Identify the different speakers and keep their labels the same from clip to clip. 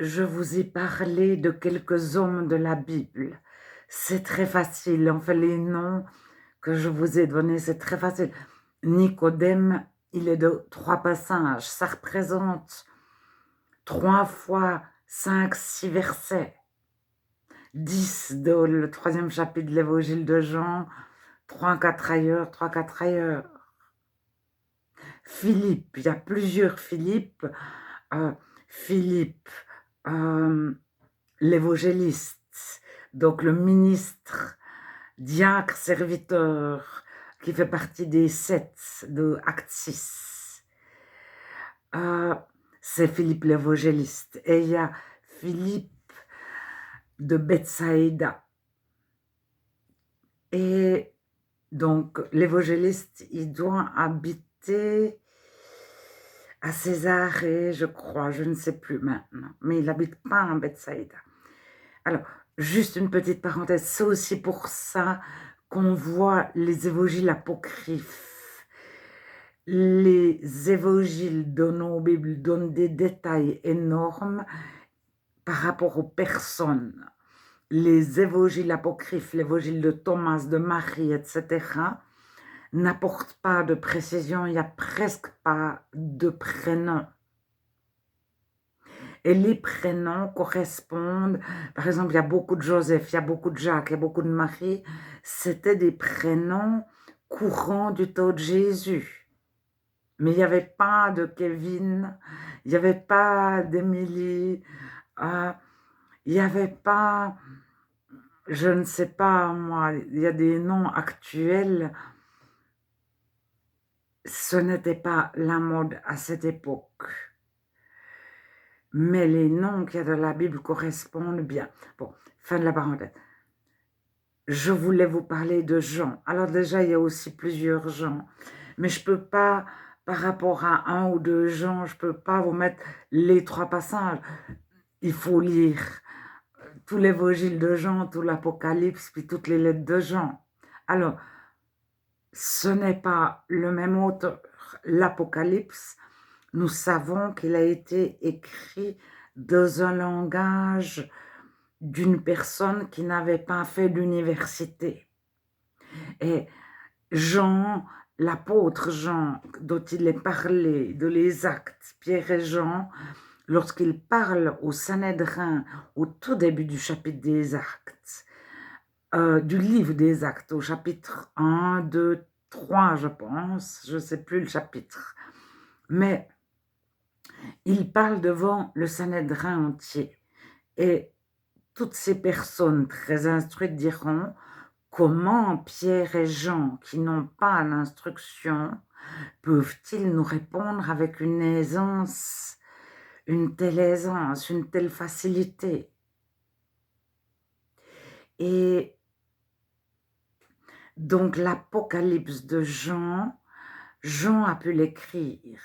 Speaker 1: je vous ai parlé de quelques hommes de la Bible. C'est très facile, enfin les noms que je vous ai donnés, c'est très facile. Nicodème, il est de 3 passages, ça représente 3 fois 5, 6 versets. 10 dans le 3e chapitre de l'Évangile de Jean, 3, 4 ailleurs, 3, 4 ailleurs. Philippe, il y a plusieurs Philippe. Philippe, l'évangéliste, donc le ministre, diacre, serviteur, qui fait partie des 7 de Acte 6. C'est Philippe l'évangéliste. Et il y a Philippe de Bethsaïda. Et donc, l'évangéliste, il doit habiter à Césarée, je crois, je ne sais plus maintenant, mais il n'habite pas en Bethsaïda. Alors, juste une petite parenthèse, c'est aussi pour ça qu'on voit les évangiles apocryphes. Les évangiles de nos Bibles donnent des détails énormes par rapport aux personnes. Les évangiles apocryphes, l'évangile de Thomas, de Marie, etc., n'apportent pas de précision, il n'y a presque pas de prénoms. Et les prénoms correspondent, par exemple, il y a beaucoup de Joseph, il y a beaucoup de Jacques, il y a beaucoup de Marie, c'était des prénoms courants du temps de Jésus. Mais il n'y avait pas de Kevin, il n'y avait pas d'Émilie, il n'y avait pas, je ne sais pas moi, il y a des noms actuels. Ce n'était pas la mode à cette époque. Mais les noms qu'il y a dans la Bible correspondent bien. Bon, fin de la parenthèse. Je voulais vous parler de Jean. Alors déjà, il y a aussi plusieurs Jean. Mais je ne peux pas, par rapport à un ou deux Jean, je ne peux pas vous mettre les 3 passages. Il faut lire tout l'évangile de Jean, tout l'Apocalypse, puis toutes les lettres de Jean. Alors, ce n'est pas le même auteur. L'Apocalypse, nous savons qu'il a été écrit dans un langage d'une personne qui n'avait pas fait d'université. Et Jean, l'apôtre Jean, dont il est parlé, de les Actes, Pierre et Jean, lorsqu'il parle au Sanhédrin, au tout début du chapitre des Actes, du livre des Actes, au chapitre 1, 2, 3, je pense, je ne sais plus le chapitre, mais il parle devant le Sanhédrin entier. Et toutes ces personnes très instruites diront comment Pierre et Jean, qui n'ont pas l'instruction, peuvent-ils nous répondre avec une aisance, une telle aisance, une telle facilité? Et donc l'Apocalypse de Jean, Jean a pu l'écrire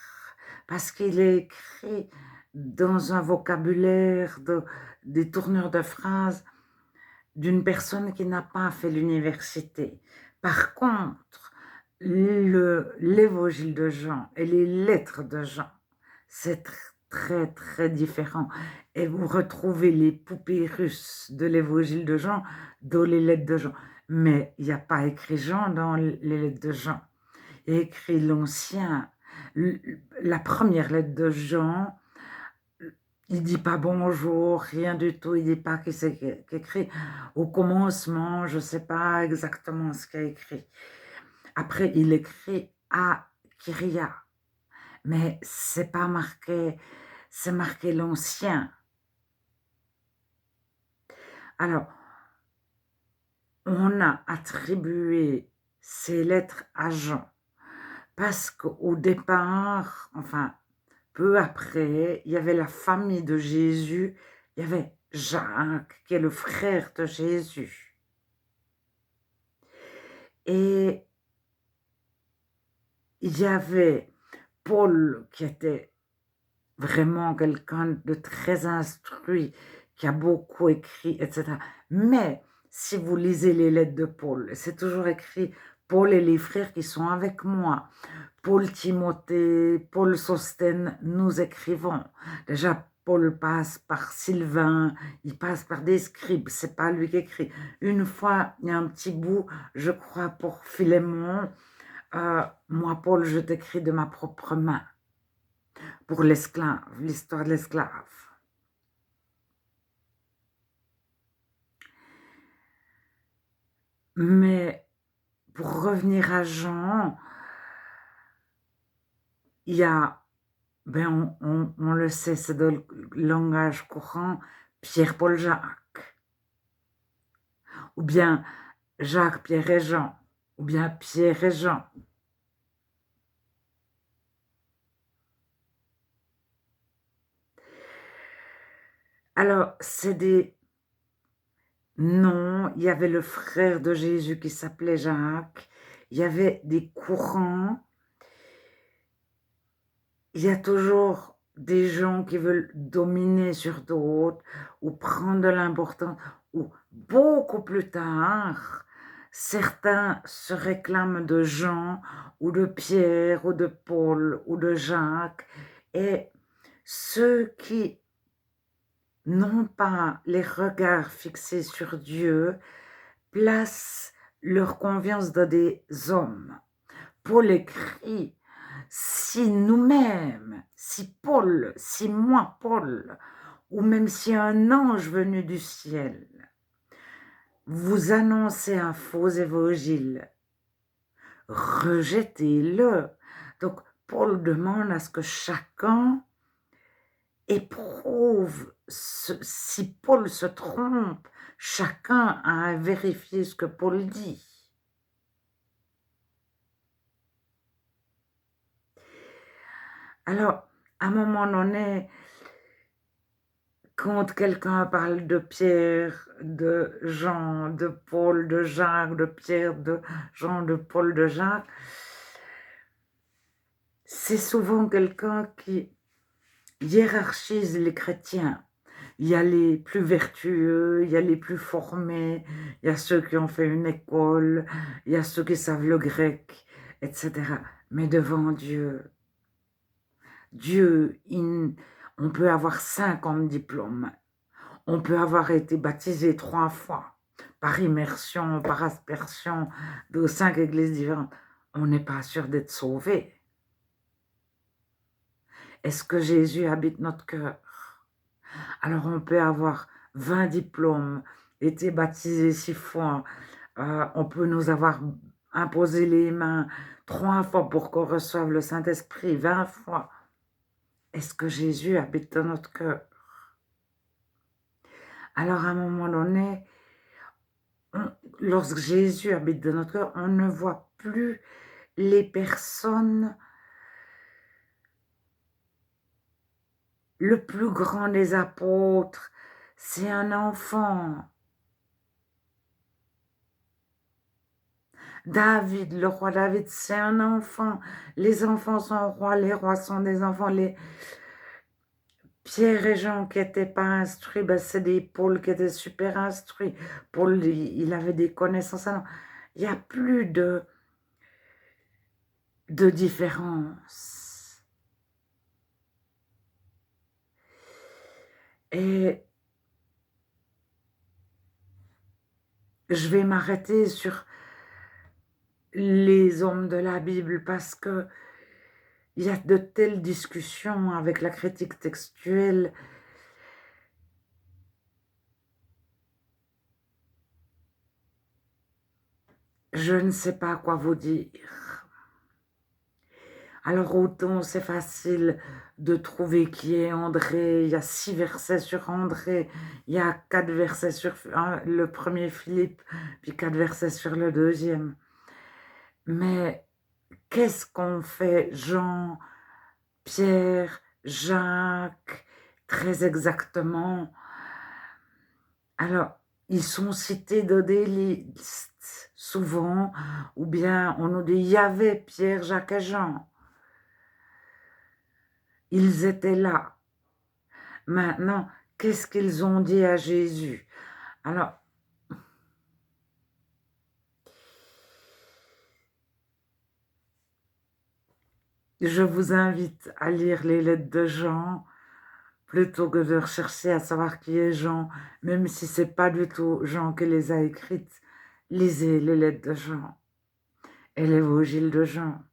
Speaker 1: parce qu'il est écrit dans un vocabulaire, des tournures de phrases d'une personne qui n'a pas fait l'université. Par contre, l'évangile de Jean et les lettres de Jean, c'est très, très différent. Et vous retrouvez les poupées russes de l'évangile de Jean dans les lettres de Jean. Mais il n'y a pas écrit Jean dans les lettres de Jean. Il y a écrit l'Ancien. La première lettre de Jean, il dit pas bonjour, rien du tout, il dit pas qui c'est qui écrit. Au commencement, je ne sais pas exactement ce qu'il a écrit. Après, il écrit à Kyria, mais c'est pas marqué, c'est marqué l'Ancien. Alors, on a attribué ces lettres à Jean parce qu'au départ, enfin, peu après, il y avait la famille de Jésus, il y avait Jacques, qui est le frère de Jésus. Et il y avait Paul, qui était vraiment quelqu'un de très instruit, qui a beaucoup écrit, etc. Mais si vous lisez les lettres de Paul, c'est toujours écrit « Paul et les frères qui sont avec moi ». Paul Timothée, Paul Sostène, nous écrivons. Déjà, Paul passe par Sylvain, il passe par des scribes, c'est pas lui qui écrit. Une fois, il y a un petit bout, je crois, pour Philémon, moi, Paul, je t'écris de ma propre main, pour l'esclave, l'histoire de l'esclave. Mais pour revenir à Jean, il y a, ben on le sait, c'est dans le langage courant, Pierre, Paul, Jacques, ou bien Jacques, Pierre et Jean, ou bien Pierre et Jean. Alors, c'est des noms, il y avait le frère de Jésus qui s'appelait Jacques, il y avait des courants, il y a toujours des gens qui veulent dominer sur d'autres ou prendre de l'importance, ou beaucoup plus tard, certains se réclament de Jean ou de Pierre ou de Paul ou de Jacques, et ceux qui n'ont pas les regards fixés sur Dieu placent leur confiance dans des hommes. Paul écrit, si nous-mêmes, si Paul, si moi Paul, ou même si un ange venu du ciel vous annonçait un faux évangile, rejetez-le. Donc Paul demande à ce que chacun éprouve, si Paul se trompe, chacun a à vérifier ce que Paul dit. Alors, à un moment donné, quand quelqu'un parle de Pierre, de Jean, de Paul, de Jacques, de Pierre, de Jean, de Paul, de Jacques, c'est souvent quelqu'un qui hiérarchise les chrétiens. Il y a les plus vertueux, il y a les plus formés, il y a ceux qui ont fait une école, il y a ceux qui savent le grec, etc. Mais devant Dieu, on peut avoir 50 diplômes, on peut avoir été baptisé 3 fois, par immersion, par aspersion, de 5 églises différentes. On n'est pas sûr d'être sauvé. Est-ce que Jésus habite notre cœur? Alors on peut avoir 20 diplômes, été baptisé 6 fois, on peut nous avoir imposé les mains 3 fois pour qu'on reçoive le Saint-Esprit, 20 fois. Est-ce que Jésus habite dans notre cœur? Alors à un moment donné, lorsque Jésus habite dans notre cœur, on ne voit plus les personnes. Le plus grand des apôtres, c'est un enfant. David, le roi David, c'est un enfant. Les enfants sont rois, les rois sont des enfants. Les Pierre et Jean qui n'étaient pas instruits, ben c'est des Paul qui étaient super instruits. Paul, il avait des connaissances. Il n'y a plus de différence. Et je vais m'arrêter sur les hommes de la Bible parce que il y a de telles discussions avec la critique textuelle. Je ne sais pas quoi vous dire. Alors autant c'est facile de trouver qui est André, il y a 6 versets sur André, il y a 4 versets sur le premier Philippe, puis 4 versets sur le deuxième. Mais qu'est-ce qu'on fait Jean, Pierre, Jacques, très exactement? Alors, ils sont cités dans des listes, souvent, ou bien on nous dit, il y avait Pierre, Jacques et Jean. Ils étaient là. Maintenant, qu'est-ce qu'ils ont dit à Jésus? Alors, je vous invite à lire les lettres de Jean, plutôt que de rechercher à savoir qui est Jean, même si c'est pas du tout Jean qui les a écrites. Lisez les lettres de Jean et l'évangile de Jean.